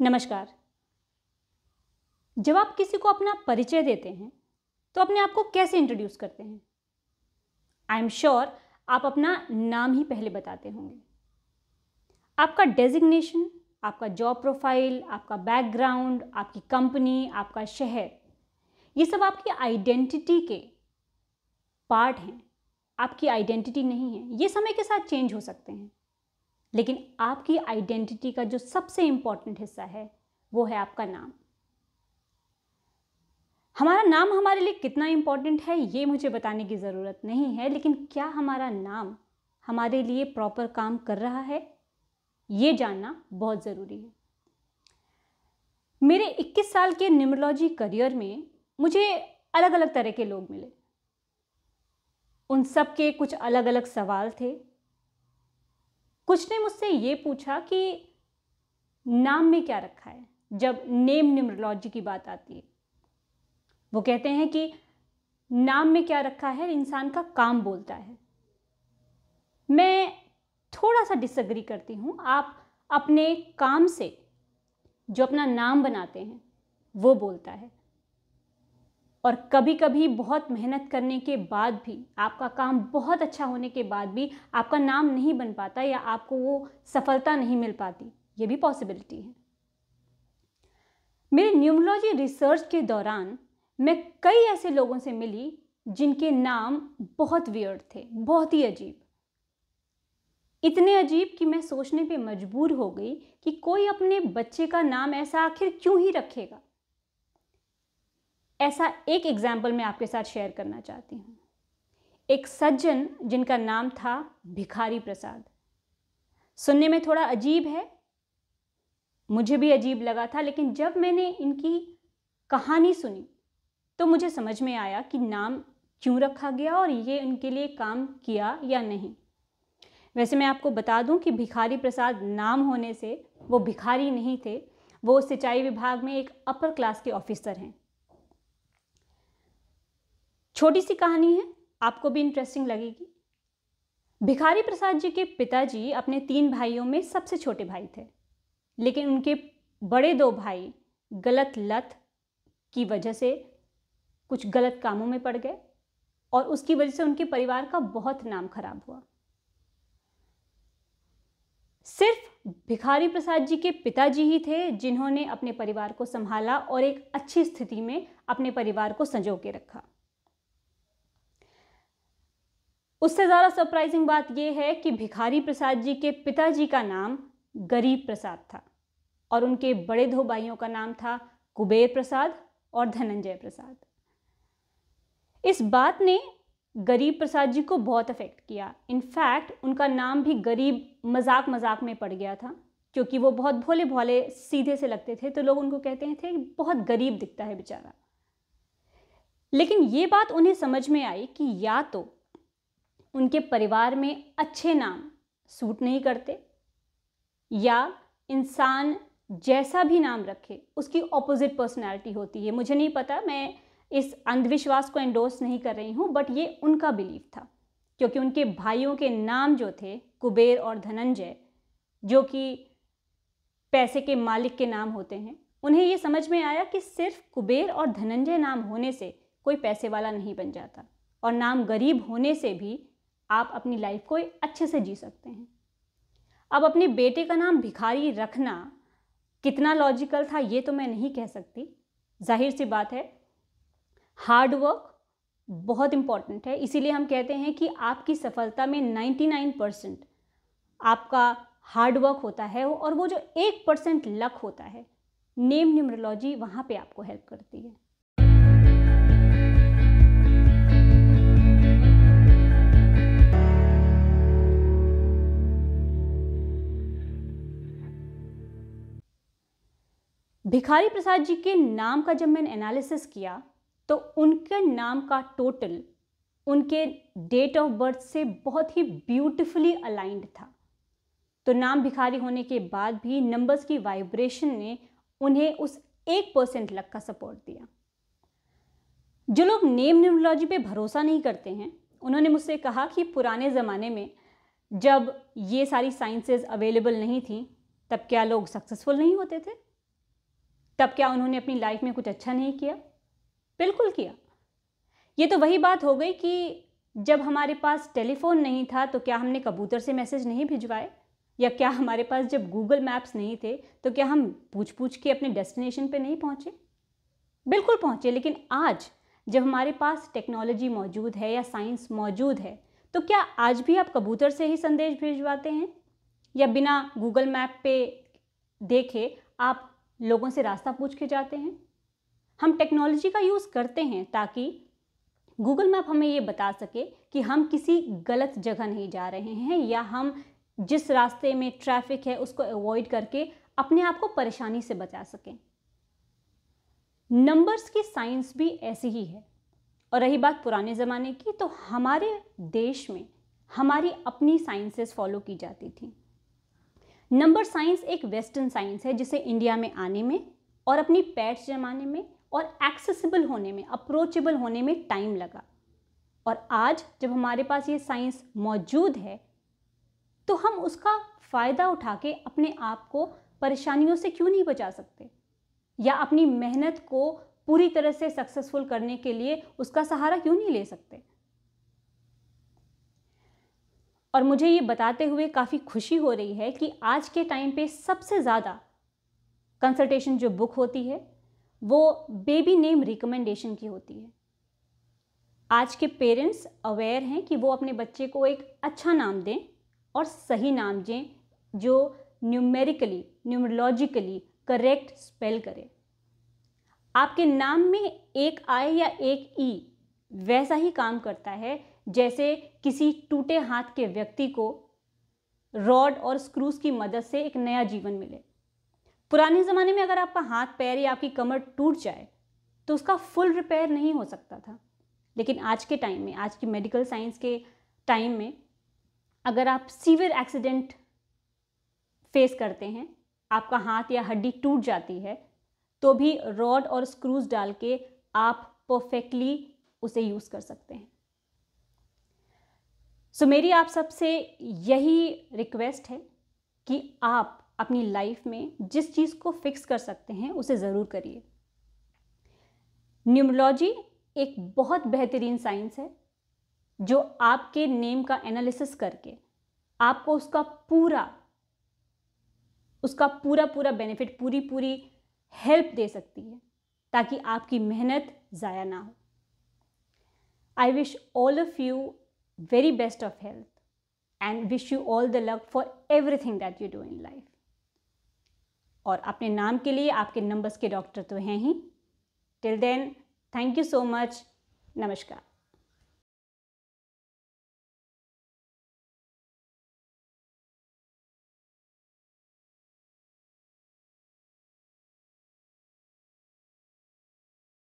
नमस्कार। जब आप किसी को अपना परिचय देते हैं तो अपने आप को कैसे इंट्रोड्यूस करते हैं? आई एम श्योर आप अपना नाम ही पहले बताते होंगे। आपका डेजिग्नेशन, आपका जॉब प्रोफाइल, आपका बैकग्राउंड, आपकी कंपनी, आपका शहर, ये सब आपकी आइडेंटिटी के पार्ट हैं। आपकी आइडेंटिटी नहीं है। ये समय के साथ चेंज हो सकते हैं, लेकिन आपकी आइडेंटिटी का जो सबसे इंपॉर्टेंट हिस्सा है वो है आपका नाम। हमारा नाम हमारे लिए कितना इंपॉर्टेंट है ये मुझे बताने की ज़रूरत नहीं है, लेकिन क्या हमारा नाम हमारे लिए प्रॉपर काम कर रहा है ये जानना बहुत ज़रूरी है। मेरे 21 साल के न्यूमरोलॉजी करियर में मुझे अलग अलग तरह के लोग मिले। उन सब के कुछ अलग अलग सवाल थे। कुछ ने मुझसे ये पूछा कि नाम में क्या रखा है जब नेम न्यूमरोलॉजी की बात आती है। वो कहते हैं कि नाम में क्या रखा है इंसान का काम बोलता है। मैं थोड़ा सा डिसएग्री करती हूँ। आप अपने काम से जो अपना नाम बनाते हैं वो बोलता है, और कभी कभी बहुत मेहनत करने के बाद भी, आपका काम बहुत अच्छा होने के बाद भी आपका नाम नहीं बन पाता या आपको वो सफलता नहीं मिल पाती, ये भी पॉसिबिलिटी है। मेरे न्यूमरोलॉजी रिसर्च के दौरान मैं कई ऐसे लोगों से मिली जिनके नाम बहुत वियर्ड थे, बहुत ही अजीब। इतने अजीब कि मैं सोचने पे मजबूर हो गई कि कोई अपने बच्चे का नाम ऐसा आखिर क्यों ही रखेगा। ऐसा एक एग्जाम्पल मैं आपके साथ शेयर करना चाहती हूँ। एक सज्जन जिनका नाम था भिखारी प्रसाद। सुनने में थोड़ा अजीब है, मुझे भी अजीब लगा था, लेकिन जब मैंने इनकी कहानी सुनी तो मुझे समझ में आया कि नाम क्यों रखा गया और ये उनके लिए काम किया या नहीं। वैसे मैं आपको बता दूं कि भिखारी प्रसाद नाम होने से वो भिखारी नहीं थे, वो सिंचाई विभाग में एक अपर क्लास के ऑफिसर हैं। छोटी सी कहानी है, आपको भी इंटरेस्टिंग लगेगी। भिखारी प्रसाद जी के पिताजी अपने 3 भाइयों में सबसे छोटे भाई थे, लेकिन उनके बड़े 2 भाई गलत लत की वजह से कुछ गलत कामों में पड़ गए और उसकी वजह से उनके परिवार का बहुत नाम खराब हुआ। सिर्फ भिखारी प्रसाद जी के पिताजी ही थे जिन्होंने अपने परिवार को संभाला और एक अच्छी स्थिति में अपने परिवार को संजो के रखा। उससे ज़्यादा सरप्राइजिंग बात यह है कि भिखारी प्रसाद जी के पिताजी का नाम गरीब प्रसाद था और उनके बड़े 2 भाइयों का नाम था कुबेर प्रसाद और धनंजय प्रसाद। इस बात ने गरीब प्रसाद जी को बहुत अफेक्ट किया। इनफैक्ट उनका नाम भी गरीब मजाक मजाक में पड़ गया था, क्योंकि वो बहुत भोले भोले सीधे से लगते थे, तो लोग उनको कहते थे बहुत गरीब दिखता है बेचारा। लेकिन ये बात उन्हें समझ में आई कि या तो उनके परिवार में अच्छे नाम सूट नहीं करते, या इंसान जैसा भी नाम रखे उसकी ऑपोजिट पर्सनैलिटी होती है। मुझे नहीं पता, मैं इस अंधविश्वास को एंडोर्स नहीं कर रही हूँ, बट ये उनका बिलीफ था, क्योंकि उनके भाइयों के नाम जो थे कुबेर और धनंजय, जो कि पैसे के मालिक के नाम होते हैं, उन्हें ये समझ में आया कि सिर्फ कुबेर और धनंजय नाम होने से कोई पैसे वाला नहीं बन जाता, और नाम गरीब होने से भी आप अपनी लाइफ को अच्छे से जी सकते हैं। अब अपने बेटे का नाम भिखारी रखना कितना लॉजिकल था ये तो मैं नहीं कह सकती। जाहिर सी बात है, हार्ड वर्क बहुत इंपॉर्टेंट है। इसीलिए हम कहते हैं कि आपकी सफलता में 99% आपका हार्ड वर्क होता है, और वो जो 1% लक होता है, नेम न्यूमरोलॉजी वहाँ पे आपको हेल्प करती है। भिखारी प्रसाद जी के नाम का जब मैंने एनालिसिस किया तो उनके नाम का टोटल उनके डेट ऑफ बर्थ से बहुत ही ब्यूटिफुली अलाइंड था। तो नाम भिखारी होने के बाद भी नंबर्स की वाइब्रेशन ने उन्हें उस 1% लक का सपोर्ट दिया। जो लोग नेम न्यूमरोलॉजी पे भरोसा नहीं करते हैं, उन्होंने मुझसे कहा कि पुराने ज़माने में जब ये सारी साइंसेज अवेलेबल नहीं थी, तब क्या लोग सक्सेसफुल नहीं होते थे? तब क्या उन्होंने अपनी लाइफ में कुछ अच्छा नहीं किया? बिल्कुल किया। ये तो वही बात हो गई कि जब हमारे पास टेलीफोन नहीं था तो क्या हमने कबूतर से मैसेज नहीं भिजवाए? या क्या हमारे पास जब गूगल मैप्स नहीं थे तो क्या हम पूछ पूछ के अपने डेस्टिनेशन पे नहीं पहुंचे? बिल्कुल पहुंचे। लेकिन आज जब हमारे पास टेक्नोलॉजी मौजूद है या साइंस मौजूद है, तो क्या आज भी आप कबूतर से ही संदेश भिजवाते हैं, या बिना गूगल मैप पे देखे आप लोगों से रास्ता पूछ के जाते हैं? हम टेक्नोलॉजी का यूज़ करते हैं ताकि गूगल मैप हमें ये बता सके कि हम किसी गलत जगह नहीं जा रहे हैं, या हम जिस रास्ते में ट्रैफिक है उसको अवॉइड करके अपने आप को परेशानी से बचा सकें। नंबर्स की साइंस भी ऐसी ही है। और रही बात पुराने ज़माने की, तो हमारे देश में हमारी अपनी साइंसेस फॉलो की जाती थी। नंबर साइंस एक वेस्टर्न साइंस है जिसे इंडिया में आने में और अपनी पैठ जमाने में और एक्सेसिबल होने में, अप्रोचेबल होने में टाइम लगा। और आज जब हमारे पास ये साइंस मौजूद है तो हम उसका फ़ायदा उठा के अपने आप को परेशानियों से क्यों नहीं बचा सकते, या अपनी मेहनत को पूरी तरह से सक्सेसफुल करने के लिए उसका सहारा क्यों नहीं ले सकते। और मुझे ये बताते हुए काफ़ी खुशी हो रही है कि आज के टाइम पे सबसे ज़्यादा कंसल्टेशन जो बुक होती है वो बेबी नेम रिकमेंडेशन की होती है। आज के पेरेंट्स अवेयर हैं कि वो अपने बच्चे को एक अच्छा नाम दें और सही नाम दें जो न्यूमेरिकली, न्यूमरोलॉजिकली करेक्ट स्पेल करे। आपके नाम में एक आई या एक ई वैसा ही काम करता है जैसे किसी टूटे हाथ के व्यक्ति को रॉड और स्क्रूज की मदद से एक नया जीवन मिले। पुराने ज़माने में अगर आपका हाथ पैर या आपकी कमर टूट जाए तो उसका फुल रिपेयर नहीं हो सकता था। लेकिन आज के टाइम में, आज की मेडिकल साइंस के टाइम में, अगर आप सीवियर एक्सीडेंट फेस करते हैं, आपका हाथ या हड्डी टूट जाती है, तो भी रॉड और स्क्रूज डाल के आप परफेक्टली उसे यूज़ कर सकते हैं। सो मेरी आप सबसे यही रिक्वेस्ट है कि आप अपनी लाइफ में जिस चीज़ को फिक्स कर सकते हैं उसे ज़रूर करिए। न्यूमरोलॉजी एक बहुत बेहतरीन साइंस है जो आपके नेम का एनालिसिस करके आपको उसका पूरा बेनिफिट, पूरी हेल्प दे सकती है ताकि आपकी मेहनत ज़ाया ना हो। I wish all of you very best of health and wish you all the luck for everything that you do in life. और अपने नाम के लिए आपके नंबर्स के डॉक्टर तो हैं ही। Till then, thank you so much. नमस्कार।